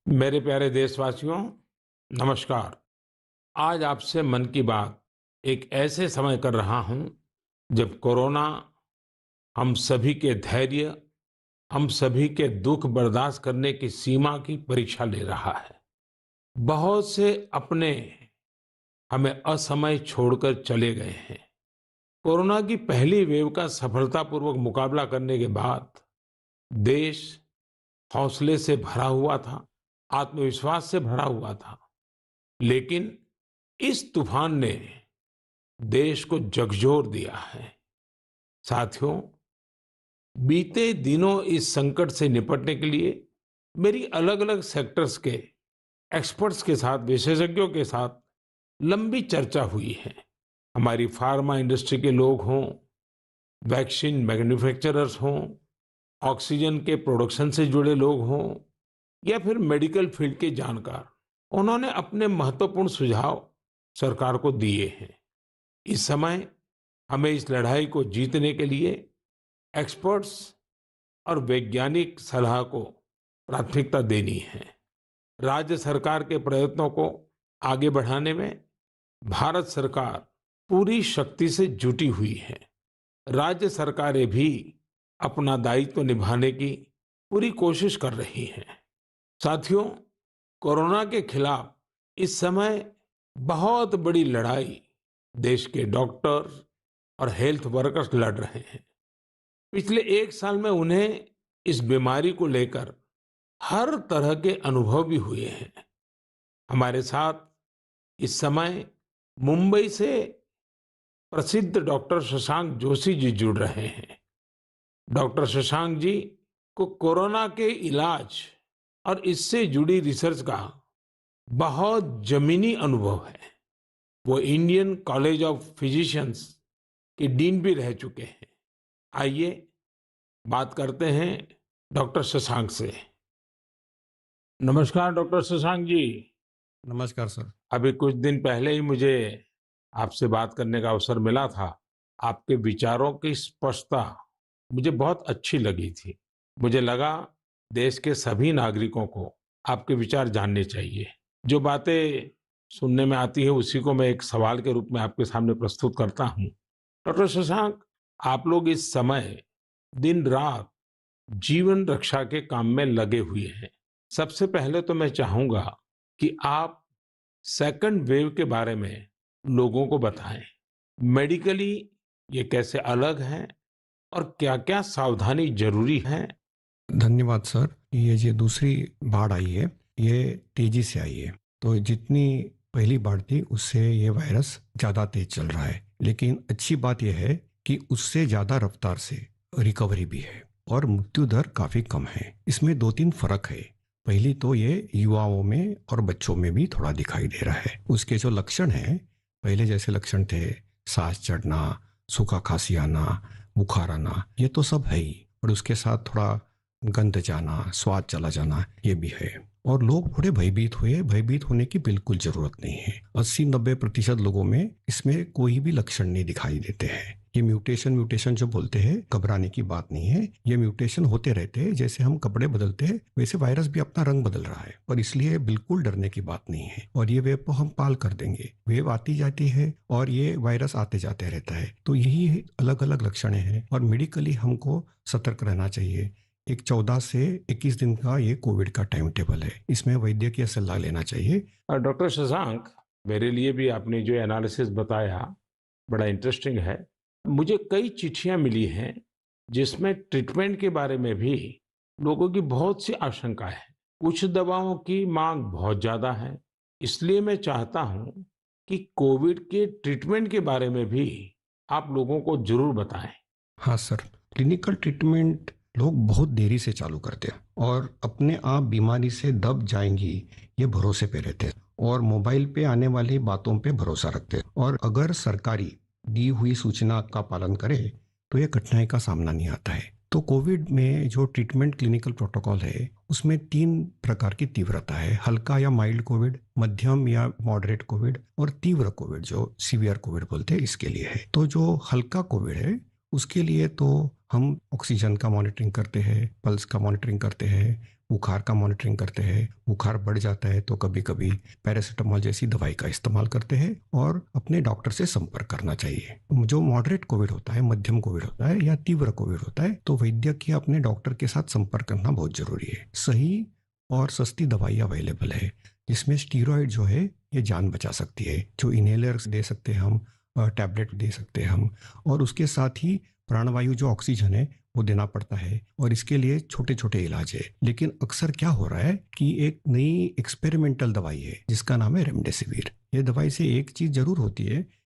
मेरे प्यारे देशवासियों, नमस्कार। आज आपसे मन की बात एक ऐसे समय कर रहा हूं जब कोरोना हम सभी के धैर्य, हम सभी के दुख बर्दाश्त करने की सीमा की परीक्षा ले रहा है। बहुत से अपने हमें असमय छोड़कर चले गए हैं। कोरोना की पहली वेव का सफलतापूर्वक मुकाबला करने के बाद देश हौसले से भरा हुआ था, आत्मविश्वास से भरा हुआ था। लेकिन इस तूफान ने देश को झकझोर दिया है। साथियों, बीते दिनों इस संकट से निपटने के लिए मेरी अलग-अलग सेक्टर्स के एक्सपर्ट्स के साथ, विशेषज्ञों के साथ लंबी चर्चा हुई है। हमारी फार्मा इंडस्ट्री के लोग हों, वैक्सीन मैन्युफैक्चरर्स हों, ऑक्सीजन के प्रोडक्शन से जुड़े लोग हों या फिर मेडिकल फील्ड के जानकार, उन्होंने अपने महत्वपूर्ण सुझाव सरकार को दिए हैं। इस समय हमें इस लड़ाई को जीतने के लिए एक्सपर्ट्स और वैज्ञानिक सलाह को प्राथमिकता देनी है। राज्य सरकार के प्रयत्नों को आगे बढ़ाने में भारत सरकार पूरी शक्ति से जुटी हुई है। राज्य सरकारें भी अपना दायित्व निभाने की पूरी कोशिश कर रही हैं। साथियों, कोरोना के खिलाफ इस समय बहुत बड़ी लड़ाई देश के डॉक्टर और हेल्थ वर्कर्स लड़ रहे हैं। पिछले एक साल में उन्हें इस बीमारी को लेकर हर तरह के अनुभव भी हुए हैं। हमारे साथ इस समय मुंबई से प्रसिद्ध डॉक्टर शशांक जोशी जी जुड़ रहे हैं। डॉक्टर शशांक जी को कोरोना के इलाज और इससे जुड़ी रिसर्च का बहुत जमीनी अनुभव है। वो इंडियन कॉलेज ऑफ फिजिशियंस के डीन भी रह चुके हैं। आइए बात करते हैं डॉक्टर शशांक से। नमस्कार डॉक्टर शशांक जी। नमस्कार सर। अभी कुछ दिन पहले ही मुझे आपसे बात करने का अवसर मिला था। आपके विचारों की स्पष्टता मुझे बहुत अच्छी लगी थी। मुझे लगा देश के सभी नागरिकों को आपके विचार जानने चाहिए। जो बातें सुनने में आती है उसी को मैं एक सवाल के रूप में आपके सामने प्रस्तुत करता हूँ। डॉक्टर शशांक, आप लोग इस समय दिन रात जीवन रक्षा के काम में लगे हुए हैं। सबसे पहले तो मैं चाहूंगा कि आप सेकंड वेव के बारे में लोगों को बताएं। मेडिकली ये कैसे अलग है और क्या-क्या सावधानी जरूरी है? धन्यवाद सर। ये जो दूसरी बाढ़ आई है, ये तेजी से आई है। तो जितनी पहली बाढ़ थी उससे ये वायरस ज़्यादा तेज चल रहा है। लेकिन अच्छी बात यह है कि उससे ज़्यादा रफ्तार से रिकवरी भी है और मृत्यु दर काफ़ी कम है। इसमें 2-3 फ़र्क है। पहली तो ये युवाओं में और बच्चों में भी थोड़ा दिखाई दे रहा है। उसके जो लक्षण हैं, पहले जैसे लक्षण थे, सांस चढ़ना, सूखा खांसी आना, बुखार आना, ये तो सब है ही। और उसके साथ थोड़ा गंध जाना, स्वाद चला जाना, ये भी है। और लोग थोड़े भयभीत हुए। भयभीत होने की बिल्कुल जरूरत नहीं है। 80-90% लोगों में इसमें कोई भी लक्षण नहीं दिखाई देते हैं। ये म्यूटेशन जो बोलते हैं, घबराने की बात नहीं है। ये म्यूटेशन होते रहते हैं। जैसे हम कपड़े बदलते हैं वैसे वायरस भी अपना रंग बदल रहा है, और इसलिए बिल्कुल डरने की बात नहीं है। और ये वेव को हम पाल कर देंगे। वेव आती जाती है और ये वायरस आते जाते रहता है। तो यही अलग अलग लक्षण हैं और मेडिकली हमको सतर्क रहना चाहिए। एक 14 से 21 दिन का ये कोविड का टाइम टेबल है। इसमें वैद्यकीय सलाह लेना चाहिए। डॉक्टर शशांक, मेरे लिए भी आपने जो एनालिसिस बताया बड़ा इंटरेस्टिंग है। मुझे कई चिट्ठियां मिली हैं जिसमें ट्रीटमेंट के बारे में भी लोगों की बहुत सी आशंका है। कुछ दवाओं की मांग बहुत ज्यादा है। इसलिए मैं चाहता हूं कि कोविड के ट्रीटमेंट के बारे में भी आप लोगों को जरूर बताएं। हाँ सर, क्लिनिकल ट्रीटमेंट लोग बहुत देरी से चालू करते हैं और अपने आप बीमारी से दब जाएंगी ये भरोसे पे रहते हैं और मोबाइल पे आने वाली बातों पे भरोसा रखते हैं। और अगर सरकारी दी हुई सूचना का पालन करे तो ये कठिनाई का सामना नहीं आता है। तो कोविड में जो ट्रीटमेंट क्लिनिकल प्रोटोकॉल है उसमें 3 प्रकार की तीव्रता है। हल्का या माइल्ड कोविड, मध्यम या मॉडरेट कोविड और तीव्र कोविड जो सीवियर कोविड बोलते हैं, इसके लिए है। तो जो हल्का कोविड है उसके लिए तो हम ऑक्सीजन का मॉनिटरिंग करते हैं, पल्स का मॉनिटरिंग करते हैं, बुखार का मॉनिटरिंग करते हैं। बुखार बढ़ जाता है तो कभी कभी पैरासीटामोल जैसी दवाई का इस्तेमाल करते हैं और अपने डॉक्टर से संपर्क करना चाहिए। जो मॉडरेट कोविड होता है, मध्यम कोविड होता है या तीव्र कोविड होता है तो वैद्यक या अपने डॉक्टर के साथ संपर्क करना बहुत जरूरी है। सही और सस्ती दवाई अवेलेबल है जिसमें स्टीरॉयड जो है ये जान बचा सकती है, जो इनहेलर्स दे सकते हैं हम, टैबलेट दे सकते हैं हम, और उसके साथ ही प्राणवायु जो ऑक्सीजन है वो देना पड़ता है और इसके लिए छोटे छोटे इलाज है। लेकिन अक्सर क्या हो रहा है कि एक नई एक्सपेरिमेंटल दवाई है जिसका नाम है रेमडेसिविर। ये दवाई से एक चीज जरूर होती है